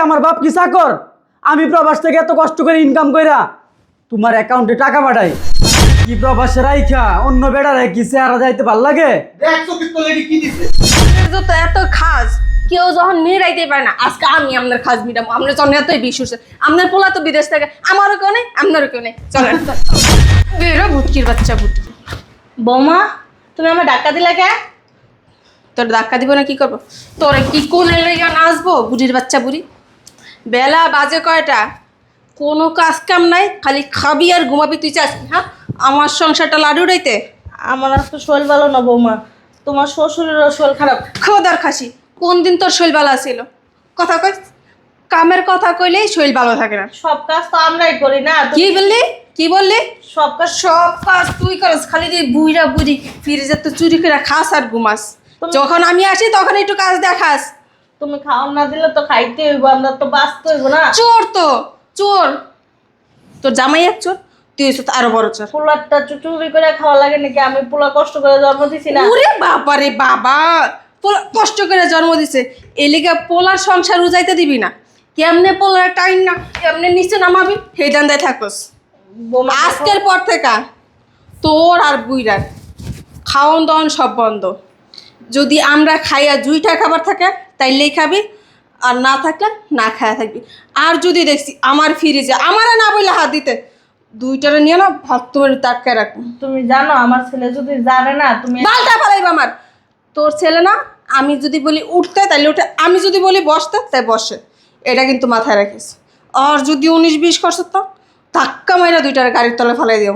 আমার বাপ কি চাকর? আমি প্রবাস থেকে এত কষ্ট করে ইনকাম কইরা তোমার অ্যাকাউন্টে টাকা পাঠাই। কি প্রবাসে রাইখা অন্য বেড়ারে কি চেহারা যাইতে ভাল লাগে? দেখছো কিন্তু লেডি কি দিছে? যত এত খাস কেউ যখন মিরাইতে পারে না, আজকে আমি আপনার খাস মিটাবো। আপনার জন্য এতই বিশুষ, আপনার পোলা তো বিদেশ থেকে, আমারও কেউ নেই, আপনারও কেউ নেই। চলেন বেরো ভুটকির বাচ্চা ভুটকি। বৌমা তুমি আমার ধাক্কা দিলে কে? তোর ধাক্কা দিব না কি করবো? তোরে কি কোন লেগে নাচবো? বুড়ির বাচ্চা বুড়ি, বেলা বাজে কয়টা? কোনো কাজ কাম নাই, খালি খাবি আর ঘুমাবি। তুই চাস হ্যাঁ আমার সংসারটা লাডু উড়াইতে? আমার আজকে শরীর ভালো না বৌমা, তোমার শ্বশুরেরও শরীর খারাপ। খোদার খাসি, কোন দিন তোর শরীর ভালো ছিল? কথা কই, কামের কথা কইলেই শরীর ভালো থাকে না। সব কাজ তো আমরাই করি না। কি বললি? কি বললি? সব কাজ সব কাজ তুই করস, খালি তুই বুইরা বুড়ি ফিরে তো চুরি করে খাস আর ঘুমাস। যখন আমি আসি তখন একটু কাজ দেখাস। তুমি খাওয়ান না দিলে তো খাইতে হইব, আমরা তো বাঁচতে হইব না। চোর তো চোর, তোর জামাই এক চোর, তুই হইছিস তো আরো বড় চোর। পোলারটা চুরি করে খাওয়া লাগে নাকি? আমি পোলা কষ্ট করে জন্ম দিছি না। ওরে বাবা রে বাবা, পোলা কষ্ট করে জন্ম দিছে, এই লিগে পোলার সংসার উজাইতে দিবি না। কেমনে পোলার টাইম না কেমনে নিচে নামাবি সেই দান্দায় থাকস। বৌমা আজকের পর থেকে তোর আর বুইরার খাওয়ন দাওয়ন সব বন্ধ। যদি আমরা খাইয়া 2টা খাবার থাকে তাইলেই খাবি, আর না থাকলে না খায়া থাকবি। আর যদি দেখছি আমার ফ্রিজে আমারে না বলে হাত দিতে, 2টারে নিয়ে না ভাত তোমার টাটকায় রাখবো। তুমি জানো আমার ছেলে যদি জানে না তুমি বালটা ফেলাইব আমার। তোর ছেলে না, আমি যদি বলি উঠতে তাইলে উঠে, আমি যদি বলি বসতে তাই বসে। এটা কিন্তু মাথায় রাখিস। আর যদি 19-20 করছ তো ধাক্কা মাইরা 2টারে গাড়ির তলে ফেলাই দিও।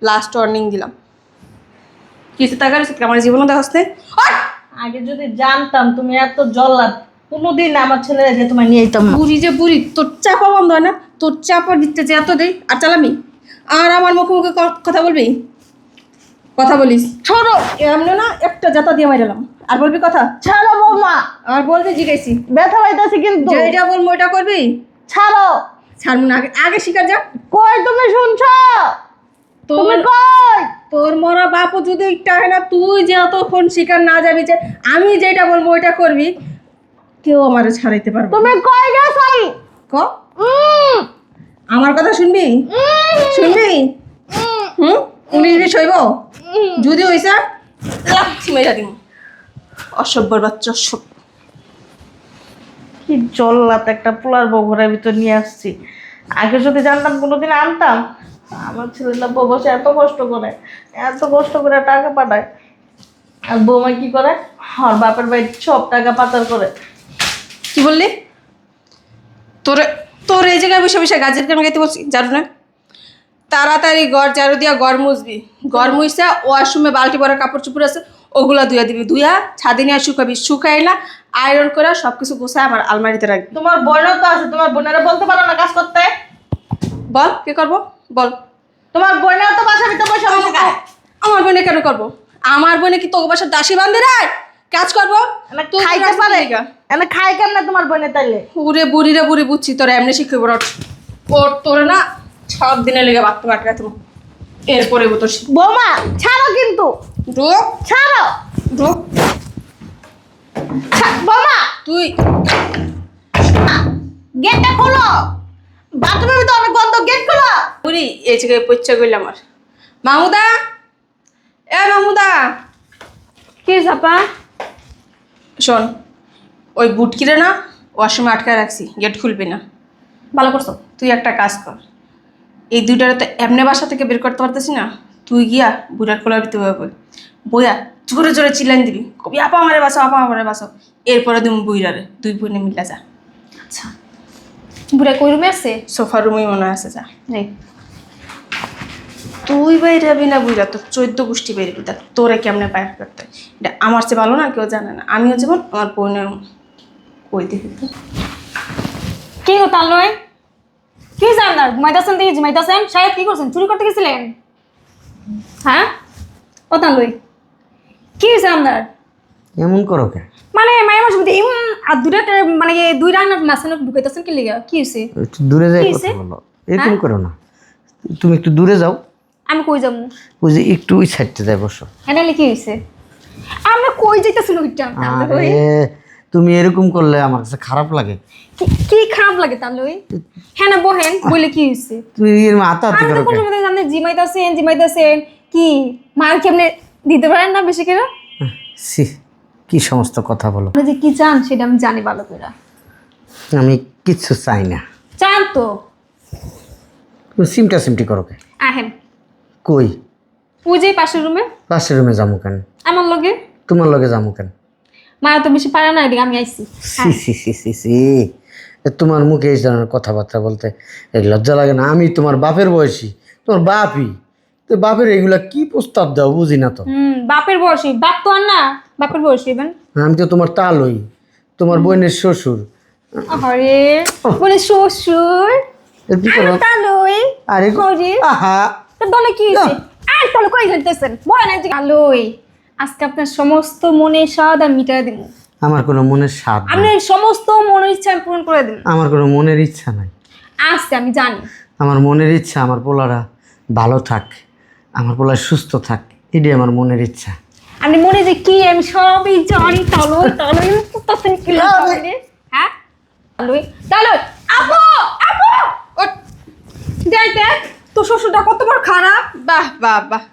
লাস্ট ওয়ার্নিং দিলাম। কিছু টাকা আমার জীবনে দেখাস নেই। আগে যদি জানতাম তুমি এত জল্লাদ, কোনোদিন আমার ছেলে রেখে তোমায় নিয়ে যেতাম না। বুড়ি যে বুড়ি, তোর চাপা বন্ধ হয় না? তোর চাপা দিতে যে এত দেই আর চালামি, আর আমার মুখে মুখে কথা বলবি? কথা বলিস ছোড়ো এমনি না, একটা জাতা দিয়ে মাইরালাম। আর বলবি কথা? ছাড়ো বৌমা, আর বলবি জিজ্ঞাসি ব্যথা পাইতেছি কিন্তু। যেটা বলবো ওইটা করবি। ছাড়ো। ছাড়বো না, আগে আগে শিকার যা। কই তুমি শুনছো? তুমি কই? তোর মরা বাপও যদি একটা হয় না, তুই যে অতক্ষণ শিকার না যাবি যে আমি যেটা বলবো ওইটা করবি, কেউ আমারে ছাড়াইতে পারবে না। তুমি কই গেছো? ক আমার কথা শুনবি? শুনবি? 19-20 হইব যদি হইছে লাথি মেরা দিম। অসভ্যর বাচ্চা অসভ্য। কি জল্লাদ একটা পোলার বউ ঘরের ভিতর নিয়ে আসছি। আগে যদি জানতাম কোনোদিন আনতাম। আমার ছেলেটা বউ বসে এত কষ্ট করে টাকা পাঠায়, আর বৌমা কি করে? আর বাপের বাড়ি সব টাকা পাচার করে। কি বললি? তোরে তোর এই জায়গায় বসে বসে গাছের কেন গাইতে বলছি? জানো না? তাড়াতাড়ি ঘর ঝাড়ু দিয়া ঘর মুছবি। ঘর মুছছা ওয়াশরুমে বালতি ভরা কাপড় চোপড় আছে, ওগুলা ধুয়া দিবি। ধুয়া ছাদে নিয়ে শুকাবি। শুকাই না আয়রন করে সব কিছু গোছায় আমার আলমারিতে রাখবি। তোমার বোনও তো আছে, তোমার বোনেরা বলতে পারো না কাজ করতে? বল কি করবো বল। তোমার বোনেও তো বাসার ভিতরে বসে বসে খায়। আমার বোনে কেন করবো? আমার বোনে কি তোর বাসার দাসী বান্ধে রায় কাজ করবো? তুই খাইতে রাস্তা পারে? দিগা। এনে খাই কেমনে তোমার বোনে তাইলে? উরে বুড়ি রে বুড়ি, বুঝছি তোরা এমনি শিখে বড় ওর তোরে না সব দিনে লেগে বাড়তে বাটকা তুমি। এরপরে তোর বৌমা ছাড়ো কিন্তু, ঢোক ছাড়ো। ঢোক। বৌমা তুই গেটটা খোলো, বাথরুমের ভিতরে অনেক গন্ধ, গেট খোলো। বুড়ি এই জায়গায় পচ্চা গইল আমার। মামুদা, এ মামুদা। কি চাপা? শোন, ওই বুটকিরে না ওয়াশরুমে আটকায় রাখছি, গেট খুলবি না। ভালো করছো। তুই একটা কাজ কর, এই 2টারে তো এমনি বাসা থেকে বের করতে পারতেছি না, তুই গিয়া বুড়ার খোলার ভিতরে বইয়া জোরে জোরে চিল্লান দিবি, কবি আপা আমারে বাসাও, আপা আমারে বাসাও। এরপরে তুমি বুইরারে 2 বোনে মিলা যা। আচ্ছা বুড়া কই রুমে আছে? সোফার রুমেই মনে আছে যা। নেই। তুই বাইরে যাবি না বুইরা, তোর 14 গোষ্ঠী বের করতে, তোরে কেমনে বাইর করতে হয় এটা আমার চেয়ে ভালো না কেউ জানে না। আমিও যেমন আমার বোনের কই দেখি তো। কি কথা লয়? কি জানার ঘুমাইতেছেন দেখি ঘুমাইতেছেন? সাহেব কি করছেন? চুরি করতে গেছিলেন? হ্যাঁ কথা লই। কি হয়েছে আপনার? এমন করো কে? মানে মায়ের মাসে আর দূরে মানে 2 রান্নার মাঝখানে ঢুকাইতেছেন কি লিগা? কি হয়েছে? একটু দূরে যাই কি কথা হইছে? বলো, এরকম করো না। তুমি একটু দূরে যাও, আমি কই যাবো? ওই যে একটু ওই সাইডটা যাই বসো। হ্যাঁ কি হয়েছে? আমরা কই যাইতেছিল ওইটা? আরে তুমি এরকম করলে আমার কাছে খারাপ লাগে। কি খারাপ লাগে তালুই? হ্যাঁ না বহেন বলে কি হয়েছে? তুমি হাতাহাতি আমি করো তো কোনো কেন? মতে জানি জিমাইতাছেন কি মার কেমনে দিতে পারেন না বেশি করে? ছি, কি সমস্ত কথা বলো। আপনি যে কি চান সেটা আমি জানি ভালো করে। আমি কিচ্ছু চাই না। চান তো তুমি সিমটি করো কে? আহেন কই? ওই যে পাশের রুমে পাশের রুমে যাবো কেন? আমার লগে তোমার লগে যাবো কেন? মা তো বেশি পারে না, এদিকে আমি আইছি। সি সি সি সি সি তোমার মুখে এই ধরনের কথাবার্তা বলতে এই লজ্জা লাগে না? আমি তোমার বাপের বয়সী, তোমার বাপই তো। বাপের এগুলা কি প্রস্তাব দাও বুঝি না তো। বাপের বয়সী বাপ তো আর না, বাপের বয়সী ইভেন। আমি তো তোমার তালই, তোমার বোনের শ্বশুর। আরে বলে শ্বশুর এ কি করো? তালুই আরে করি আহা, তো বলে কি হইছে? আর তাহলে কই যাইতেছেন বলেন আজকে তালুই আজকে আপনার সমস্ত মনের স্বাদ আমি মিটাই দেব। আমার কোনো মনের স্বাদ নেই। আপনার সমস্ত মনের ইচ্ছা আমি পূরণ করে দেব। আমার কোনো মনের ইচ্ছা নাই। আসছে আমি জানি। আমার মনের ইচ্ছা আমার পোলারা ভালো থাক, আমার পোলা সুস্থ থাক, এটাই আমার মনের ইচ্ছা। আপনি মনে যে কি আমি সবই জানি। তালুই তালুই করতেছেন কি লাগে? হ্যাঁ তালুই তালুই আপু আপু ওঠ। দেখ দেখ তোর শ্বশুরটা কত বড় খারাপ। বাহ বাহ বাহ,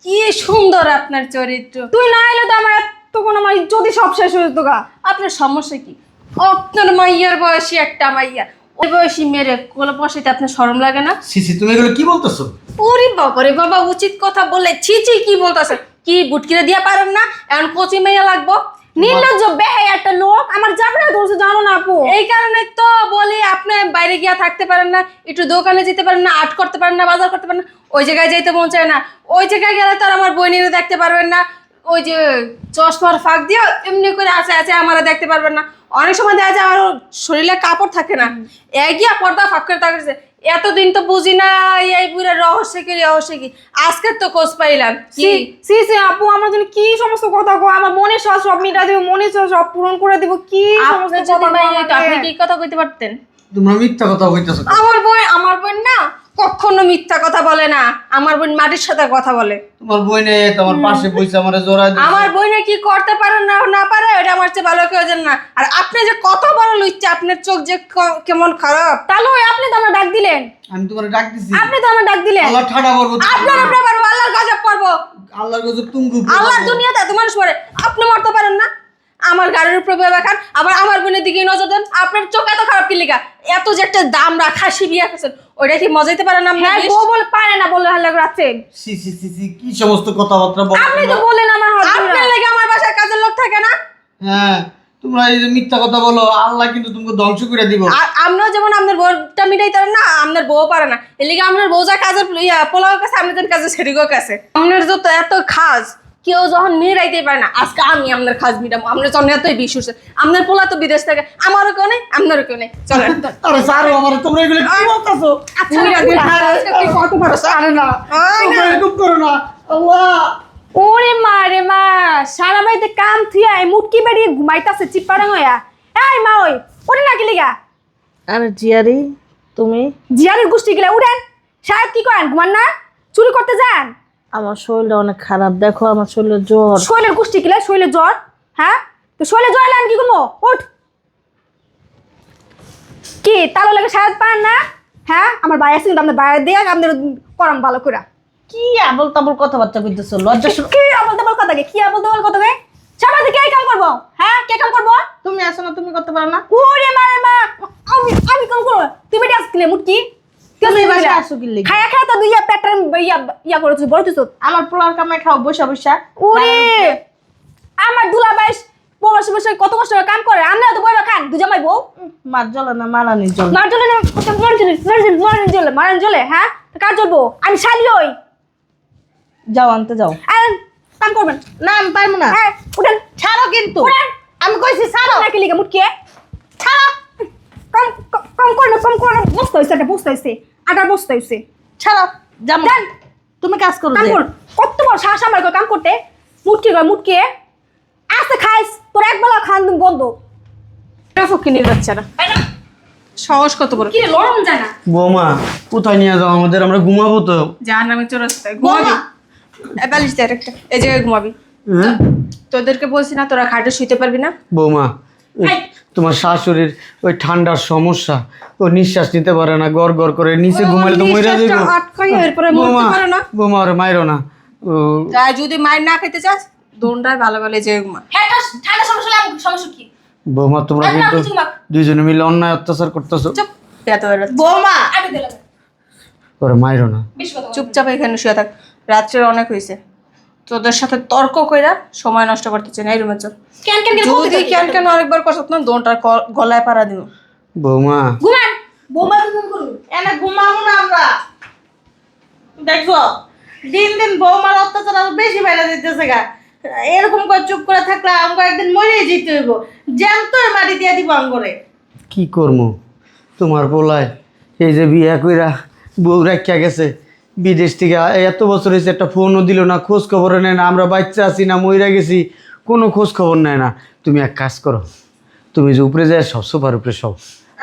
কি সুন্দর আপনার চরিত্র। তুই না এলে তো আমার তখন আমার যদি সব শেষ হয়ে যেত গা। আপনার সমস্যা কি? আপনার মাইয়ার বয়সী একটা মাইয়া, ওই বয়সী মেরে কোলে বসাইতে আপনার শরম লাগে না? সিসি তুমি এগুলো কি বলতেছো? ওরে বাবা রে বাবা, উচিত কথা বললে ছি ছি কি বলতেছে? কি বুটকিরে দিয়া পারেন না? এখন কচি মাইয়া লাগবো? নির্লজ্জ বেহাই একটা লোক আমার জাবড়া ধরছে জানো না আপু। এই কারণে তো বলি আপনি বাইরে গিয়া থাকতে পারেন না, একটু দোকানে যেতে পারেন না, আর্ট করতে পারেন না, বাজার করতে পারেন না, ওই জায়গায় যেতে মন চায় না। ওই জায়গায় গেলে তো আর আমার বোনেরও দেখতে পারবেন না, ওই যে চশমার ফাঁক দিয়ে এমনি করে আছে আছে আমারও দেখতে পারবেন না। অনেক সময় দেখা যায় আমার শরীরে কাপড় থাকে না, এগিয়া পর্দা ফাঁক করে তাকাচ্ছে। এতদিন তো বুঝি না এই পুরো রহস্য কি আজকে তো খোঁজ পাইলাম। কি সি সি আপু আমার জন্য কি সমস্ত কথা কো, আমার মনের স্বাদ সব মিটা দিব, মনের স্বাদ সব পূরণ করে দিব। কি সমস্ত আপনি যদি কথা বাইরে কো হইতো, আপনি আমাকে? কি কথা কইতে পারতেন? তোমরা মিথ্যা কথা কইতেছো। আমার বোন না কখনো মিথ্যা কথা বলে না। আমার বোন মাটির সাথে কথা বলে। তোমার বইনে তোমার পাশে বইছে আমারে জোড়ায় দিছে। আমার বোনে কি করতে পারে না না পারে ওটা আমার চেয়ে ভালো কেউ জানে না। আর আপনি যে কত বড় লুচ্চা, আপনার চোখ যে কেমন খারাপ। তালুই আপনি তো আমার ডাক দিলেন, আমি তোমারে ডাক দিছি। আপনি তো আমার ডাক দিলেন। আল্লাহ ঠাডা করবো। আপনার উপরে পারবো, আল্লাহর গজব পড়বো। আল্লাহর গজব তুঙ্গু। আল্লাহর দুনিয়াতে এত মানুষ পড়ে, আপনি মরতে পারেন না? আমার গাড়ির উপরে বেবা খান, আবার আমার বোনের দিকে নজর দেন। আপনার চোখ এত খারাপ কি লিগা? এত যে একটা দাম রাখা শিবিয়া খেছেন, ওইটা কি মজাইতে পারেন না? হ্যাঁ বউ বলে পারে না বলে হাল্লা রাখছেন। সি সি সি সি কি সমস্ত কথাবার্তা বলো? আপনি তো বললেন আমার হাত আপনার লেগে আমার বাসায় কাজের লোক থাকে না? হ্যাঁ, তোমরা এই যে মিথ্যা কথা বলো, আল্লাহ কিন্তু তোমাকে ধ্বংস করে দিব। আর আমরাও যেমন আপনার বউটা মিটাইতে পারেন না, আপনার বউ পারে না। এর লিগে আপনার বউ যা কাজের পোলাও কাছে, আপনাদের কাছে সেরিগো কাছে। আপনার যত এত খাজ কেউ যখন মিটাইতে পারে না, আজকে আমি আপনার খাজ মিটাবো। আপনার জন্য এতই বিষ উঠছে। আপনার পোলা তো বিদেশ থেকে, আমারও কেউ নেই, আপনারও কেউ নেই। চলেন আরে সারো আমারে, তোমরা এগুলো কি বলতাছো? আচ্ছা, আজকে তুই কত বড় সার? আরে না, তোমরা এরকম করো না। আল্লাহ, ওরে মা রে মা, সারা বাড়িতে কাম থিয়া এই মুটকি বেরিয়ে ঘুমাইতাছে চিপাড়া হইয়া। এই মা ওই ওরে না কি লিগা? আরে জিয়ারি তুমি, জিয়ারের গোষ্ঠী গিলা উঠেন। সাহেব কি করেন, ঘুমান না? চুরি করতে যান? আমার শরীরটা অনেক খারাপ, দেখো আমার শরীরে জ্বর। শৈলের গোষ্ঠী গিলা, শৈলের জ্বর। হ্যাঁ তো শৈলে জ্বর এলাম কি করবো? উঠ। কি তালো লাগে সাহেব পান না? হ্যাঁ আমার ভাই আছে কিন্তু আপনার ভাই দিয়ে আপনাদের করাম ভালো করে। কি আবল তাবল কথাবার্তা কইতেছো? লজ্জা কি আবল তাবল কথা কে? কি আবল তাবল কথা কে? সারাদিন কে কাম করবো? হ্যাঁ কে কাম করবো? তুমি আসো না, তুমি করতে পারো না? ওরে মারে মা, আমি কাম করবো? তুই বেটি আসলে মুটকি তুমি এই বাসায় আসো কি লিগা? খায়া খায়া তো দুইয়া পেটের ইয়া করেছিস বড় তুই। আমার পোলার কামাই খাও বসা বসা। ওরে আমার দুলা বাইশ বসে বসে কত কষ্ট করে কাম করে, আমরা তো বইবা খান দুই জামাই বউ। মার জ্বলে না মারানি জ্বলে। মার জ্বলে না, মারান জ্বলে। হ্যাঁ তো কার জ্বলবো? আমি শালি হই। যাও আনতে যাও। কাম করবেন না আমি পারবো না। হ্যাঁ উঠেন। ছাড়ো কিন্তু, উঠেন। আমি কইছি ছাড়ো। নাকি লিগা মুটকে ছাড়া। কম কম করে বসতে হইছে, এটা বসতে হইছে, আটার বসতে হইছে। ছাড়ো জামা। যান। তুমি কাজ করো কাম যে। কর, কত বড় সাহস আমার কাম করতে। মুটকি কয় মুটকে আস্তে খাইস, তোর একবেলা খান বন্ধ। ফকিনির বাচ্চারা, সাহস কত বড়! কি রে লরম যায় না? বৌমা কোথায় নিয়ে যাও আমাদের? আমরা ঘুমাবো তো। জাহান নামে চোরাস্তায় ঘুমাবি। বালিশ দেয় একটা, এই জায়গায় ঘুমাবি। হ্যাঁ তোদেরকে বলছি না তোরা খাটে শুইতে পারবি না? বৌমা তোমার শাশুড়ির ওই ঠান্ডার সমস্যা, ও নিঃশ্বাস নিতে পারে না, গড় গড় করে, নিচে ঘুমাইলে তো মরে যাবে। নিঃশ্বাসটা আটকাইয়া এরপরে মরতে পারে না। বৌমা ওরে মাইরো না। ও তাই যদি মায়ের না খেতে চাস দোনটায় ভালো ভালো যে ঘুমা। হ্যাঁ ঠান্ডা সমস্যা হলে আমার সমস্যা কি? বৌমা তোমরা আরে না, কিন্তু কিছু না। দুইজনে মিলে অন্যায় অত্যাচার করতেছো। চুপ পেতো এর বৌমা আমি দিলাম ওরে মাইরো না। বেশি কথা বলো। চুপচাপ এখানে শুয়ে থাক। রাত্রে অনেক হয়েছে, তোদের সাথে তর্ক কইরা সময় নষ্ট করতে চাই না। এই রুমে চল। কেন কেন কেন বলতে যদি থাকি? কেন কেন আরেকবার করছত না দোনটার গলায় পাড়া দিব। বৌমা ঘুমান বৌমা তুমি করুন। এনে ঘুমাবো না আমরা। দেখছো দিন দিন বৌমার অত্যাচার আরো বেশি বেড়ে দিতেছে গা। এরকম করে চুপ করে থাকলে আমাকে একদিন মরে যেতে হইব। জ্যান্তই মাটি দিয়ে দিব আঙ্গরে। কি করবো, তোমার পোলায় এই যে বিয়া কইরা বউ রাখিয়া গেছে বিদেশ থেকে, এত বছর হয়েছে, একটা ফোনও দিল না, খোঁজ খবর নেয় না, আমরা বাচ্চা আছি না মইরা গেছি, কোনো খোঁজ খবর নেয় না। তুমি এক কাজ করো, তুমি যে উপরে যায় সব সোফার উপরে সব,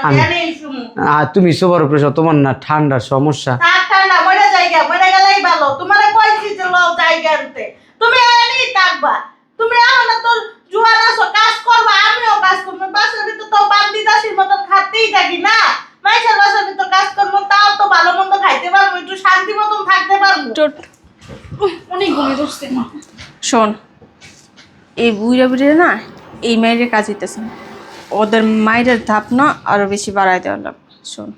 আমি জানেই শুমু। আর তুমি সোফার উপরে সব, তোমার না ঠান্ডার সমস্যা। থাক না মরে জায়গা মরে গেলেই ভালো। তোমারে কইছি যে লও জায়গা আনতে, তুমি এনেই থাকবা। তুমি আনো না তোর জুয়ান আসো, কাজ করবা, আমিও কাজ করবো। বাসার ভিতর তো বান্দি দাসির মতন খাতেই থাকি না। মাইসের বাসার ভিতর কাজ করবো, তাও তো ভালো মন্দ খাইতে পারবো, একটু শান্তি মতন থাকতে পারবো। অনেক ঘুমিয়ে ধরছে। শোন, এই বুড়া বুড়ে না এই মায়ের কাজ হইতেছে না, ওদের মায়ের ধাপ না আরো বেশি বাড়াই দেওয়া লাগবে। শোন,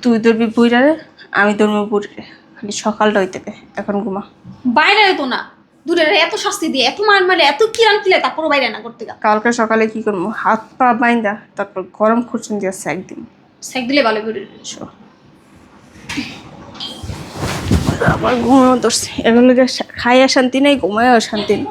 তুই ধরবি বুড়ারে, আমি ধরবো বুড়িরে, খালি সকালটা হইতে দে। এখন ঘুমা। বাইরে তো না দূরে এত শাস্তি দিয়ে এত মার মারে এত কিরান কিলে তারপর বাইরে না করতে গা। কালকে সকালে কি করবো, হাত পা বাইন্দা তারপর গরম খুরচুন দিয়ে সেক দিন। সেক দিলে ভালো করে। আবার ঘুমানো ধরছে, এগুলো যে খাইয়া শান্তি নেই, ঘুমায়ও শান্তি নেই।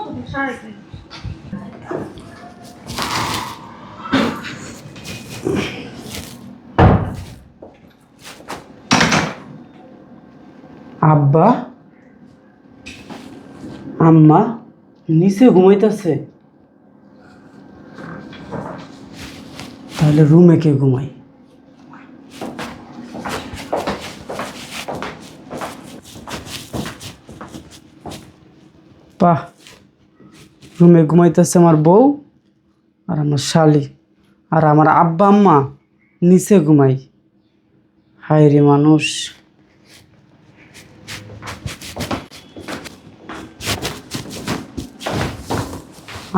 আব্বা আম্মা নিচে ঘুমাইতেছে, তাহলে রুমে কে ঘুমাই? বাহ, রুমে ঘুমাইতেছে আমার বউ আর আমার শালি, আর আমার আব্বা আম্মা নিচে ঘুমাই। হায় রে মানুষ।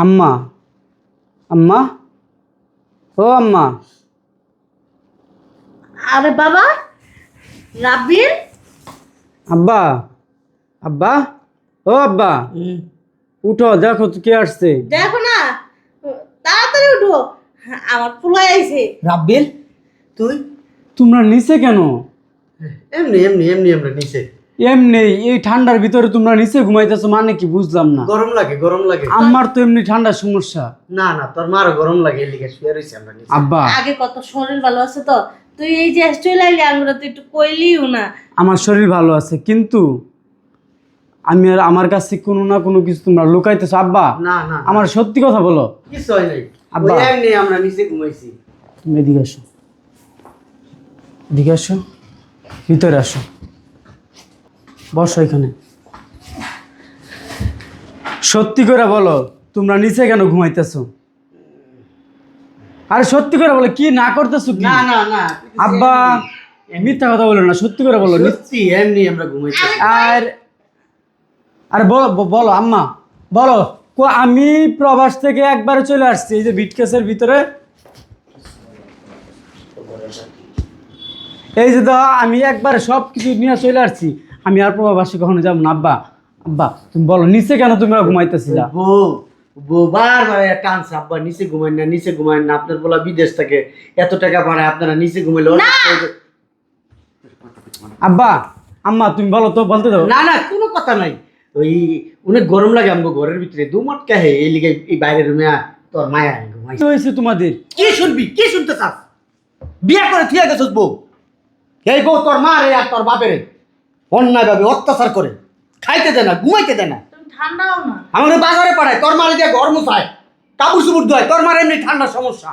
আম্মা আম্মা ও আম্মা, আরে বাবা রাব্বিল, আব্বা আব্বা ও আব্বা, উঠো, দেখো তো কে আসছে। দেখো না তাড়াতাড়ি উঠো, আমার ফুলাই আইছে। রাব্বিল তুই? তোমরা নিচে কেন? এমনি এমনি এমনি আমরা নিচে। এমনি এই ঠান্ডার ভিতরে তোমরা নিচে ঘুমাইতেছো মানে কি, বুঝলাম না। গরম লাগে, গরম লাগে। আমার তো এমনি ঠান্ডার সমস্যা। না না, তোর মারও গরম লাগে, এর লিগে শুয়ে রইছি আমরা নিচে। আব্বা আগে কত শরীর ভালো আছে তো, তুই এই যে চলে আইলি আমরা তো একটু কইলিও না। আমার শরীর ভালো আছে, কিন্তু আমি আর আমার কাছে কোনো না কোনো কিছু তোমরা লুকাইতেছো। আব্বা না না, আমার সত্যি কথা বলো। কিছু হয় নাই, আব্বা। ওই এমনি আমরা নিচে ঘুমাইছি। তুমি এদিকে আসো, এদিকে আসো, ভিতরে আসো, বসো এখানে। সত্যি করে বলো তোমরা নিচে কেন ঘুমাইতেছো? আরে সত্যি করে বলো, কি না করতেছো কি? না না না আব্বা মিথ্যা কথা বলো না, সত্যি করে বলো। সত্যি এমনি আমরা ঘুমাইছি। আর আরে বলো বলো আম্মা বলো, আমি প্রবাস থেকে একবারে চলে আসছি এই যে বিটকেসের ভিতরে। এই যে দাও, আমি একবারে সব কিছু নিয়ে চলে আসছি, আমি আর প্রবাসী কখনো যাবো না। আব্বা আব্বা তুমি বলো নিচে কেন তোমরা ঘুমাইতেছিলা? বউ বউ বারবার টানছে, আব্বা নিচে ঘুমাই না, নিচে ঘুমাই না, আপনার বলা বিদেশ থেকে এত টাকা ভাড়ায় আপনারা নিচে ঘুমাইলে আব্বা আম্মা তুমি বলো তো, বলতে দাও। না না, কোনো কথা নাই। ওই অনেক গরম লাগে আমাকে ঘরের ভিতরে, দুমাট কাহে এই লিগে এই বাইরের রুমে তোর মায়া ঘুমাই। কি হয়েছে তোমাদের? কি শুনবি, কি শুনতে চাস? বিয়া করে থিয়া গেছিস বউ, এই বউ তোর মা রে আর তোর বাপের অন্যায় ভাবে অত্যাচার করে, খাইতে দেয় না, ঘুমাইতে দেয় না। তুমি ঠান্ডাও না। আমাদের বাজারে পাঠায়, তোর মারে দিয়ে ঘর মুছায়, কাপড় চুপড় ধোয়, তোর মার এমনি ঠান্ডার সমস্যা।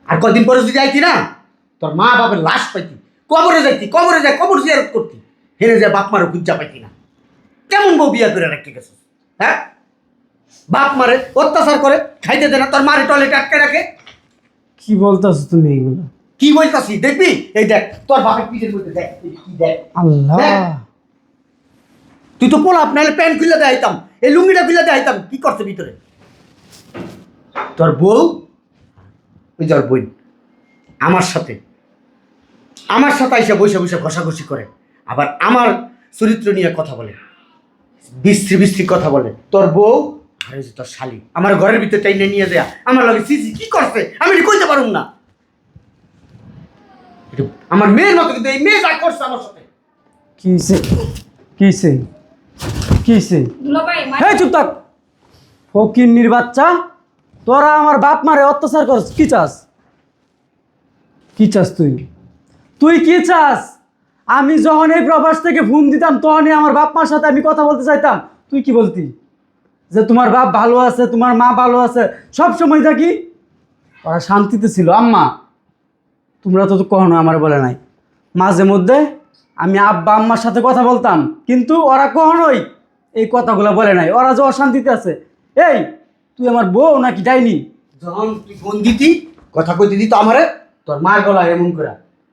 আর কদিন পরে যদি যাইতি না, তোর মা বাপের লাশ পাইতি, কবরে যাইতি, কবরে যায় কবর জিয়ারত করতি, হেরে যায় বাপ মারও খুঁজা পাইতি না। কেমন বউ বিয়া করে রাখতে গেছিস? হ্যাঁ বাপ মারে অত্যাচার করে, খাইতে দেয় না, তোর মারে টয়লেটে আটকে রাখে। কি বলতেছো তুমি এগুলো? কি বলতাছি দেখবি? এই দেখ তোর বাপের পিঠের মধ্যে দেখ, এই কি দেখ। আল্লাহ, দেখ। তুই তো পোলা আপনার প্যান্ট খুলে দেখাইতাম, এই লুঙ্গিটা খুলে দেখাইতাম, কি করছে ভিতরে? তোর বউ, ওই তোর বোন আমার সাথে আইসা বসে বসে ঘষাঘষি করে, আবার আমার চরিত্র নিয়ে কথা বলে, বিশ্রী বিশ্রী কথা বলে। তোর বউ আর ওই যে তোর শালি আমার ঘরের ভিতরে টাইনে নিয়ে দেয়া, আমার লগে সিসি কি করছে আমি এটা কইতে পারুম না। এটা আমার মেয়ের মতো, কিন্তু এই মেয়ে যা করছে আমার সাথে। কিসে কিসে কিসে? দুলাভাই এই চুপ থাক, ফকিন্নির বাচ্চা, তোরা আমার বাপ মারে অত্যাচার করছ। কি চাস? কি চাস তুই? তুই কি চাস? আমি যখন এই প্রবাস থেকে ফোন দিতাম তখনই আমার বাপ মার সাথে আমি কথা বলতে চাইতাম। তুই কি বলতি? যে তোমার বাপ ভালো আছে, তোমার মা ভালো আছে, সব সময় থাকি। ওরা শান্তিতে ছিল। আম্মা, তোমরা তো কখনো আমার বলে নাই। মাঝে মধ্যে আমি আব্বা আম্মার সাথে কথা বলতাম, কিন্তু ওরা কখনোই এই কথাগুলো বলে নাই। ওরা যে অশান্তিতে আছে। এই, তুই আমার বউ নাকি ডাইনি? যখন তুই ফোন দিতি, কথা কইতে দিত আমারে, তোর মার গলায় এমন করে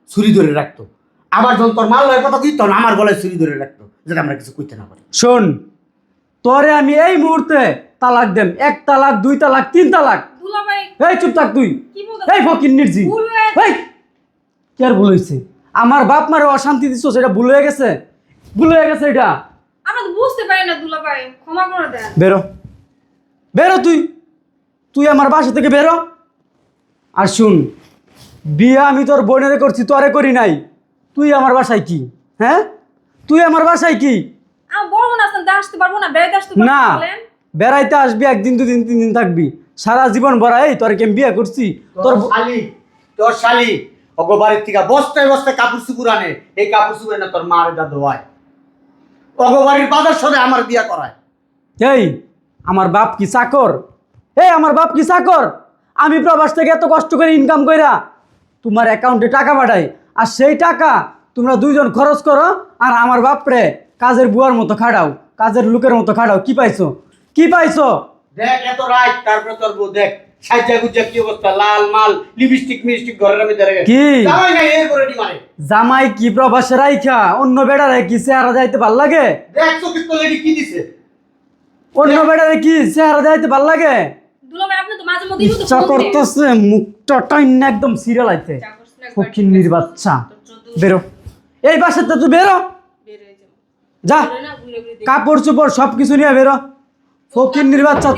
ছুরি ধরে রাখতো। আবার যখন তোর মার লয় কথা কই, তখন আমার গলায় ছুরি ধরে রাখতো, যাতে আমরা কিছু কইতে না পারি। শোন, তোরে আমি এই মুহূর্তে তালাক দেম। 1 তালাক, 2 তালাক, 3 তালাক। দুলাভাই এই চুপ থাক তুই। কি বলতে এই ফকিন্নির জি। ভুল হয়ে এই, কি আর ভুল হয়েছে? আমার বাপ মারে অশান্তি দিচ্ছ, সেটা ভুল হয়ে গেছে? ভুল হয়ে গেছে এটা? আমরা তো বুঝতে পারি না দুলাভাই, ক্ষমা করে দেন। বেরো, বেরো তুই। তুই আমার বাসা থেকে বেরো। আর শুন, বিয়ে আমি তোর বোনেরে করছি, তোরে করি নাই। তুই আমার বাসায় কি? হ্যাঁ, তুই আমার বাসায় কি? আমি বড় মনে আসতেন আসতে পারবো না, বেড়াইতে আসতে পারবো না, না বলেন। বেড়াইতে আসবি 1 দিন 2 দিন 3 দিন থাকবি, সারা জীবন ভরা। এই তোর কি আমি বিয়ে করছি? তোর তোর শালি ওগো বাড়ির থেকে বস্তায় বস্তায় কাপড় চুপুর আনে, এই কাপড় চুপুর না তোর মার দাদু হয়, ওগো বাড়ির বাজার সদে আমার বিয়া করায়। এই, আমার বাপ কি চাকর? এই, আমার বাপ কি চাকর? আমি প্রবাস থেকে এত কষ্ট করে ইনকাম কইরা তোমার অ্যাকাউন্টে টাকা পাঠাই, আর সেই টাকা তোমরা 2 জন খরচ করো, আর আমার বাপরে কাজের বুয়ার মতো খাড়াও, কাজের লোকের মতো খাড়াও। কি পাইছো? কি পাইছো? দেখ এত রাত, তারপরে তোর বউ দেখ সাজ্জা গুজ্জা কি অবস্থা, লাল মাল, লিপস্টিক মিস্টিক ঘরের ভিতরে কি? জামাই নাই এর করে দি মানে। জামাই কি প্রবাসে রাইখা অন্য বেড়ারে কি চেহারা যাইতে ভাল লাগে? দেখ চোখের তো লেডি কি দিছে। অন্য বেড়ারে কি চেহারা যাইতে ভাল লাগে? দুলাভাই আপনি তো মাঝে মধ্যে ইচ্ছা করতেছে মুখটা টাইন একদম সিরিয়াল আইতে। ফকিন্নির বাচ্চা, বেরো এই বাসাতে, তুই বেরো, যা। কাপড় চোপড় সব কিছু নিয়ে বেরো। ফকিন্নির বাচ্চা,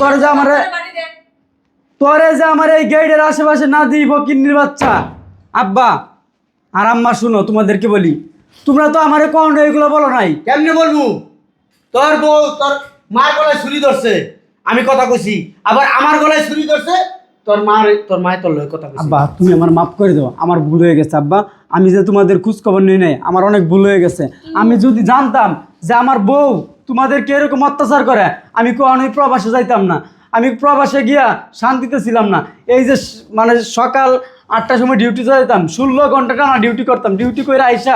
তোরে যে আমার এই গেটের আশেপাশে না দিই, ফকিন্নির বাচ্চা। আব্বা আর আম্মা শুনো, তোমাদেরকে বলি, তোমরা তো আমারে কখনো এগুলো বলো নাই। কেমনে বলবো? তোর বউ তোর মার গলায় ছুরি ধরছে, আমি কথা কইছি, আবার আমার গলায় ছুরি ধরছে, তোর মায়ের তোর লয় কথা কইছি। আব্বা, তুমি আমার মাফ করে দাও, আমার ভুল হয়ে গেছে। আব্বা, আমি যে তোমাদের খোঁজ খবর নিই নাই, আমার অনেক ভুল হয়ে গেছে। আমি যদি জানতাম যে আমার বউ তোমাদেরকে এরকম অত্যাচার করে, আমি কখনোই প্রবাসে যাইতাম না। আমি প্রবাসে গিয়া শান্তিতে ছিলাম না। এই যে মানে সকাল 8টার সময় ডিউটিতে যেতাম, 16 ঘন্টা টানা ডিউটি করতাম, ডিউটি করে আইসা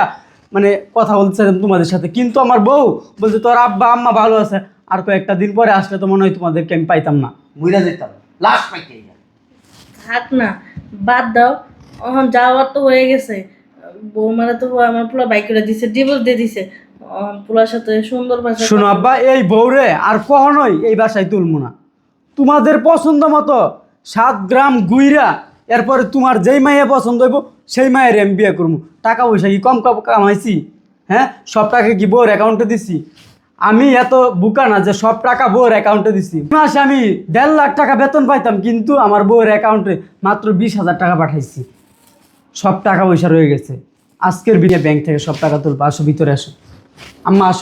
মানে কথা বলতেছিলাম তোমাদের সাথে। কিন্তু আমার বউ বলছে তোর আব্বা আম্মা ভালো আছে, আর কয়েকটা দিন পরে আসলে তো মনে হয় তোমাদেরকে আমি পাইতাম না। মুইরা যেতাম লাশ পাইতে। থাক না, বাদ দাও। এখন যাওয়ার তো হয়ে গেছে। বৌমারা তো আমার পোলা বাইক করে দিছে, ডিভোর্স দিয়ে দিছে। পোলার সাথে সুন্দর ভাষা। শোনো আব্বা, এই বউরে আর কখনোই এই বাসায় তুলবো না। তোমাদের পছন্দ মতো 7 গ্রাম গুইরা, এরপরে তোমার যেই মাইয়া পছন্দ হইব সেই মায়ের আমি বিয়ে করবো। টাকা পয়সা কি কম কামাইছি? হ্যাঁ, সব টাকা কি বউর অ্যাকাউন্টে দিছি? আমি এত বুকা না যে সব টাকা বউর অ্যাকাউন্টে দিছি। মাসে আমি 1.5 লাখ টাকা বেতন পাইতাম, কিন্তু আমার বউর অ্যাকাউন্টে মাত্র 20,000 টাকা পাঠাইছি। সব টাকা পয়সা রয়ে গেছে। আজকের বিনে ব্যাংক থেকে সব টাকা তুলবো। আসো ভিতরে, আসো আম্মা, আসো।